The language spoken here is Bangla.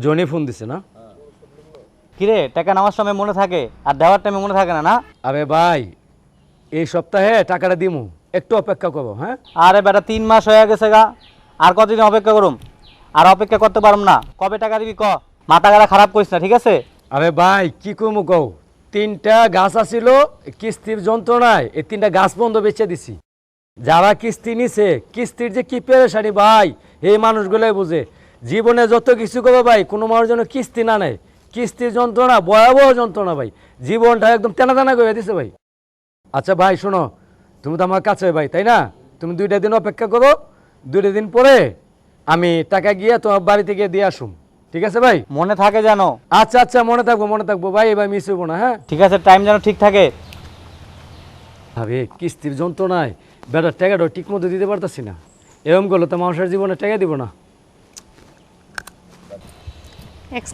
জনি ফোন দিছে না? কিরে টাকা নেওয়ার সময় মনে থাকে আর দেওয়ার টাইমে মনে থাকে না না? আরে ভাই এই সপ্তাহে টাকাটা দিমু, একটু অপেক্ষা করো। হ্যাঁ আরে বেটা 3 মাস হয়ে গেছে গা, আর কতদিন অপেক্ষা করুম? আর অপেক্ষা করতে পারুম না। কবে টাকা দিবি ক? মাথা গাড়া খারাপ করিস না, ঠিক আছে? আরে ভাই কি কমু কও, 3টা গাছ আছিল কিস্তির যন্ত্রণায়, এই 3টা গাছ বন্ধ বেচে দিছি। যারা কিস্তি নিছে কিস্তির যে কি পেরেশানি ভাই, এই মানুষগুলোই বুঝে। জীবনে যত কিছু করবে ভাই, কোনো মানুষ যেন কিস্তি না নেয়। কিস্তির যন্ত্রণা ভয়াবহ যন্ত্রণা ভাই, জীবনটা একদম টানা টানা করে দিছে ভাই। আচ্ছা ভাই শোনো, তুমি তো আমার কাছে ভাই, তাই না? তুমি 2টা দিন অপেক্ষা করো, 2টা দিন পরে আমি টাকা গিয়ে তোমার বাড়িতে গিয়ে দিয়ে আসুম, ঠিক আছে ভাই? মনে থাকে জানো? আচ্ছা আচ্ছা মনে থাকবো ভাই, এবার মিস হইব না। হ্যাঁ ঠিক আছে, টাইম যেন ঠিক থাকে। আরে কিস্তির যন্ত্রণায় বেটার টাকাটাও ঠিক মতো দিতে পারতাছি না, এরকম করলে তো মানুষের জীবনে টাকা দিব না।